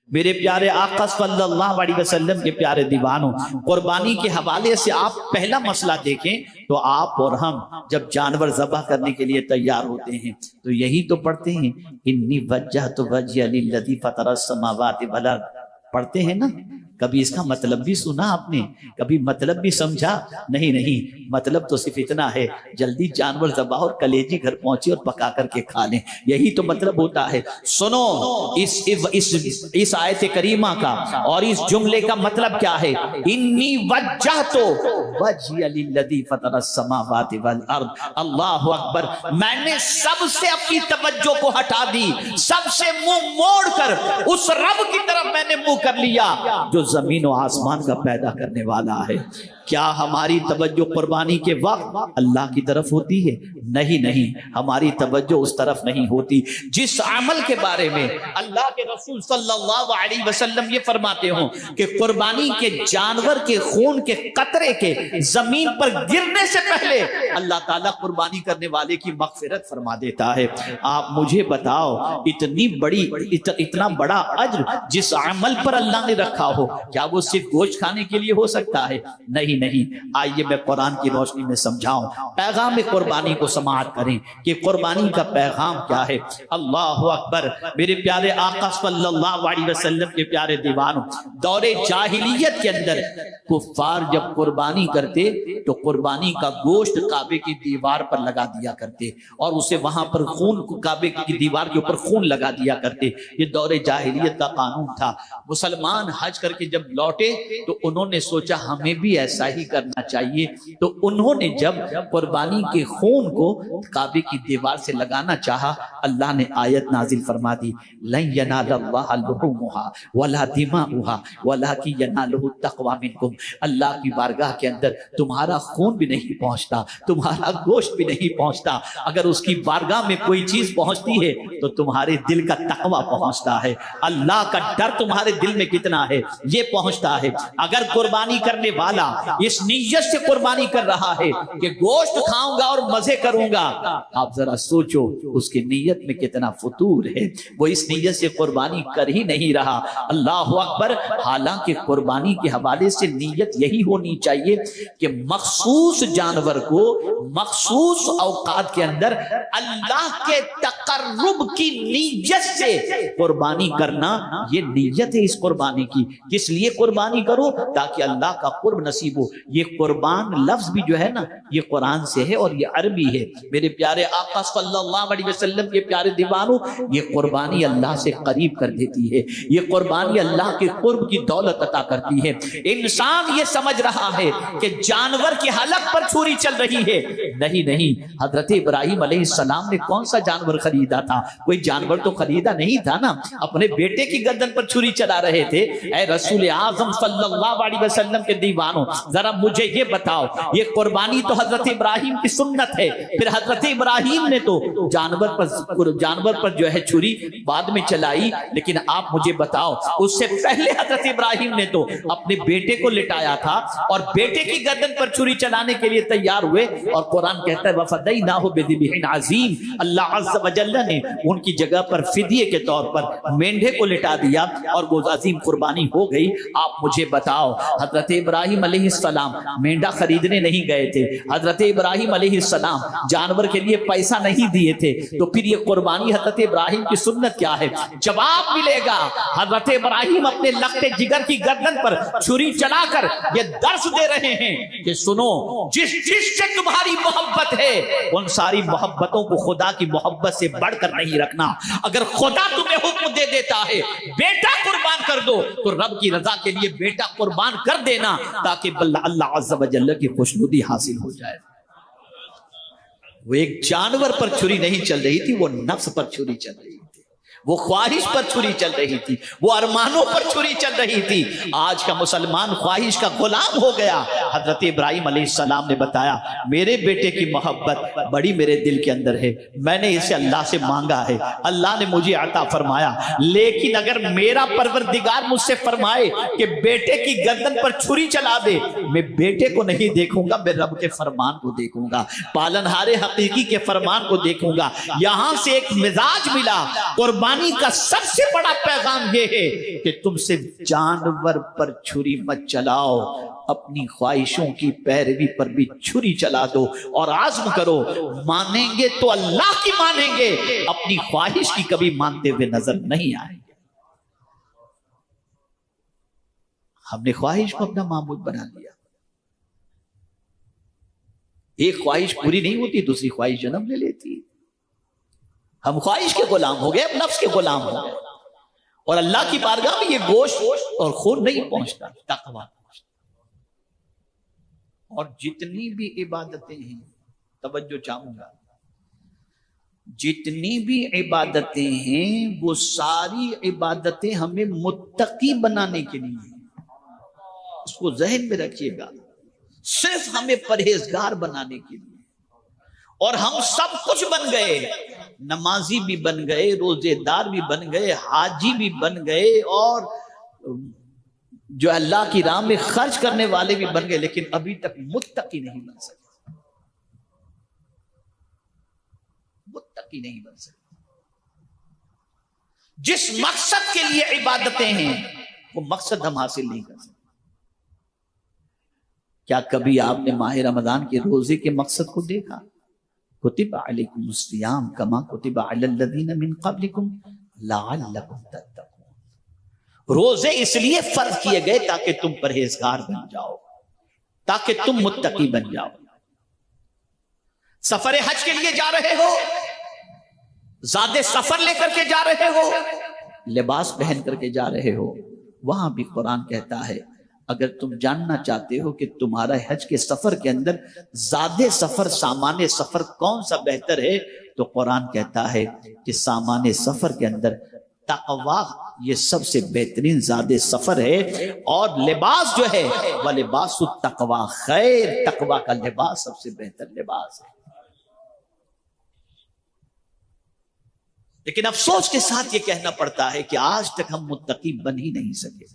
میرے پیارے آقا صلی اللہ علیہ وسلم کے پیارے دیوانوں، قربانی کے حوالے سے آپ پہلا مسئلہ دیکھیں تو آپ اور ہم جب جانور ذبح کرنے کے لیے تیار ہوتے ہیں تو یہی تو پڑھتے ہیں، انی وجہت وجہی للذی فطر السماوات والارض، پڑھتے ہیں نا؟ کبھی اس کا مطلب بھی سنا آپ نے؟ کبھی مطلب بھی سمجھا؟ نہیں، مطلب تو صرف اتنا ہے جلدی جانور ذبح اور کلیجی گھر پہنچے اور پکا کر کے کھا لیں، یہی تو مطلب ہوتا ہے۔ سنو اس آیت کریمہ کا اور اس جملے کا مطلب کیا ہے؟ انی وجہت وجہی للذی فطر السماوات والارض، اللہ اکبر، میں نے سب سے اپنی توجہ کو ہٹا دی، سب سے منہ موڑ کر اس رب کی طرف میں نے منہ کر لیا جو زمین و آسمان کا پیدا کرنے والا ہے۔ کیا ہماری توجہ قربانی کے وقت اللہ کی طرف ہوتی ہے؟ نہیں، ہماری توجہ اس طرف نہیں ہوتی جس عمل کے بارے میں اللہ کے رسول صلی اللہ علیہ وسلم یہ فرماتے ہوں کہ قربانی کے جانور کے خون کے قطرے کے زمین پر گرنے سے پہلے اللہ تعالیٰ قربانی کرنے والے کی مغفرت فرما دیتا ہے۔ آپ مجھے بتاؤ اتنا بڑا اجر جس عمل پر اللہ نے رکھا ہو، کیا وہ صرف گوشت کھانے کے لیے ہو سکتا ہے؟ نہیں، آئیے میں قرآن کی روشنی میں سمجھاؤں، پیغام قربانی کو سماعت کریں کہ قربانی کا پیغام کیا ہے۔ اللہ اکبر، میرے پیارے آقا صلی اللہ علیہ وسلم کے پیارے دیوانوں، دور جاہلیت کے اندر کفار جب قربانی کرتے تو قربانی کا گوشت کعبے کی دیوار پر لگا دیا کرتے اور اسے وہاں پر خون، کعبے کی دیوار کے اوپر خون لگا دیا کرتے۔ یہ دور جاہلیت کا قانون تھا۔ مسلمان حج کر کے جب لوٹے تو انہوں نے سوچا ہمیں بھی ایسا ہی کرنا چاہیے، تو انہوں نے جب قربانی کے خون کو کعبے کی دیوار سے لگانا چاہا، اللہ نے آیت نازل فرما دی، لن ینال اللہ لحومها ولا دماؤها ولکن ینالہ التقوی منکم، اللہ کی بارگاہ کے اندر تمہارا خون بھی نہیں پہنچتا، تمہارا گوشت بھی نہیں پہنچتا، اگر اس کی بارگاہ میں کوئی چیز پہنچتی ہے تو تمہارے دل کا تقوی پہنچتا ہے، اللہ کا ڈر تمہارے دل میں کتنا ہے یہ پہنچتا ہے۔ اگر قربانی کرنے والا اس نیت سے قربانی کر رہا ہے کہ گوشت کھاؤں گا اور مزے کروں گا، آپ ذرا سوچو اس کی نیت میں کتنا فتور ہے، وہ اس نیت سے قربانی کر ہی نہیں رہا۔ اللہ اکبر، حالانکہ قربانی کے حوالے سے نیت یہی ہونی چاہیے کہ مخصوص جانور کو مخصوص اوقات کے اندر اللہ کے تقرب کی نیت سے قربانی کرنا، یہ نیت ہے اس قربانی کی۔ کس لیے قربانی کرو؟ تاکہ اللہ کا قرب نصیب ہو۔ یہ قربان لفظ بھی جو ہے نا یہ قرآن سے ہے اور یہ عربی ہے۔ میرے پیارے آقا صلی اللہ علیہ وسلم کے پیارے دیوانوں، یہ قربانی اللہ سے قریب کر دیتی ہے، یہ قربانی اللہ کے قرب کی دولت عطا کرتی ہے۔ انسان یہ سمجھ رہا ہے کہ جانور کے حلق پر چھری چل رہی ہے، نہیں، حضرت ابراہیم علیہ السلام نے کون سا جانور خریدا تھا؟ کوئی جانور تو خریدا نہیں تھا نا، اپنے بیٹے کی گردن پر چھری چلا رہے تھے۔ اے رسول اعظم صلی اللہ علیہ وسلم کے دیوانوں، ذرا مجھے یہ بتاؤ، یہ قربانی تو حضرت ابراہیم کی سنت ہے، پھر حضرت ابراہیم نے تو جانور پر جو ہے چھری بعد میں چلائی، لیکن آپ مجھے بتاؤ اس سے پہلے حضرت ابراہیم نے تو اپنے بیٹے کو لٹایا تھا اور بیٹے کی گردن پر چھری چلانے کے لیے تیار ہوئے، اور قرآن کہتا ہے وَفَدَيْنَاهُ بِذِبْحٍ عَظِيمٍ، اللہ عز و جل نے ان کی جگہ پر فدیے کے طور پر مینڈے کو لٹا دیا اور وہ عظیم قربانی ہو گئی۔ آپ مجھے بتاؤ، حضرت ابراہیم علیہ السلام مینڈا خریدنے نہیں گئے تھے، حضرت ابراہیم علیہ السلام جانور کے لیے پیسہ نہیں دیے تھے، تو پھر یہ قربانی حضرت ابراہیم کی سنت کیا ہے؟ جواب ملے گا، حضرت ابراہیم اپنے لخت جگر کی گردن پر چھری چلا کر یہ درس دے رہے ہیں کہ سنو، جس سے تمہاری محبت ہے ان ساری محبتوں کو خدا کی محبت سے بڑھ کر نہیں رکھنا۔ اگر خدا تمہیں حکم دے دیتا ہے بیٹا قربان کر دو تو رب کی رضا کے لیے بیٹا قربان کر دینا، تاکہ اللہ عز و جل کی خوشنودی حاصل ہو جائے۔ وہ ایک جانور پر چھری نہیں چل رہی تھی، وہ نفس پر چھری چل رہی تھی، وہ خواہش پر چھری چل رہی تھی، وہ ارمانوں پر چھری چل رہی تھی۔ آج کا مسلمان خواہش کا غلام ہو گیا۔ حضرت ابراہیم علیہ السلام نے بتایا میرے بیٹے کی محبت بڑی میرے دل کے اندر ہے، میں نے اسے اللہ سے مانگا ہے، اللہ نے مجھے عطا فرمایا، لیکن اگر میرا پروردگار مجھ سے فرمائے کہ بیٹے کی گردن پر چھری چلا دے، میں بیٹے کو نہیں دیکھوں گا، میں رب کے فرمان کو دیکھوں گا، پالنہار حقیقی کے فرمان کو دیکھوں گا۔ یہاں سے ایک مزاج ملا، قربانی کا سب سے بڑا پیغام یہ ہے کہ تم سے جانور پر چھری مت چلاؤ، اپنی خواہشوں کی پیروی پر بھی چھری چلا دو اور عزم کرو، مانیں گے تو اللہ کی مانیں گے، اپنی خواہش کی کبھی مانتے ہوئے نظر نہیں آئیں گے۔ ہم نے خواہش کو اپنا معبود بنا لیا، ایک خواہش پوری نہیں ہوتی دوسری خواہش جنم لے لیتی ہے، ہم خواہش کے غلام ہو گئے، اب نفس کے غلام ہو گئے، اور اللہ کی بارگاہ میں یہ گوشت اور خون نہیں پہنچتا، تقویٰ پہنچتا۔ اور جتنی بھی عبادتیں ہیں، توجہ چاہوں گا، جتنی بھی عبادتیں ہیں وہ ساری عبادتیں ہمیں متقی بنانے کے لیے ہیں، اس کو ذہن میں رکھیے گا، صرف ہمیں پرہیزگار بنانے کے لیے، اور ہم سب کچھ بن گئے، نمازی بھی بن گئے، روزے دار بھی بن گئے، حاجی بھی بن گئے، اور جو اللہ کی راہ میں خرچ کرنے والے بھی بن گئے، لیکن ابھی تک متقی نہیں بن سکے، متقی نہیں بن سکے۔ جس مقصد کے لیے عبادتیں ہیں وہ مقصد ہم حاصل نہیں کر سکتے۔ کیا کبھی آپ نے ماہ رمضان کے روزے کے مقصد کو دیکھا؟ کتب علیکم الصیام کما کتب علی الذین من قبلکم لعلکم تتقون۔ روزے اس لیے فرض کیے گئے تاکہ تم پرہیزگار بن جاؤ، تاکہ تم متقی بن جاؤ۔ سفر حج کے لیے جا رہے ہو، زاد سفر لے کر کے جا رہے ہو، لباس پہن کر کے جا رہے ہو، وہاں بھی قرآن کہتا ہے اگر تم جاننا چاہتے ہو کہ تمہارا حج کے سفر کے اندر زاد سفر سامان سفر کون سا بہتر ہے، تو قرآن کہتا ہے کہ سامان سفر کے اندر تقویٰ یہ سب سے بہترین زاد سفر ہے، اور لباس جو ہے وہ لباس التقویٰ خیر، تقویٰ کا لباس سب سے بہتر لباس ہے۔ لیکن افسوس کے ساتھ یہ کہنا پڑتا ہے کہ آج تک ہم متقی بن ہی نہیں سکے۔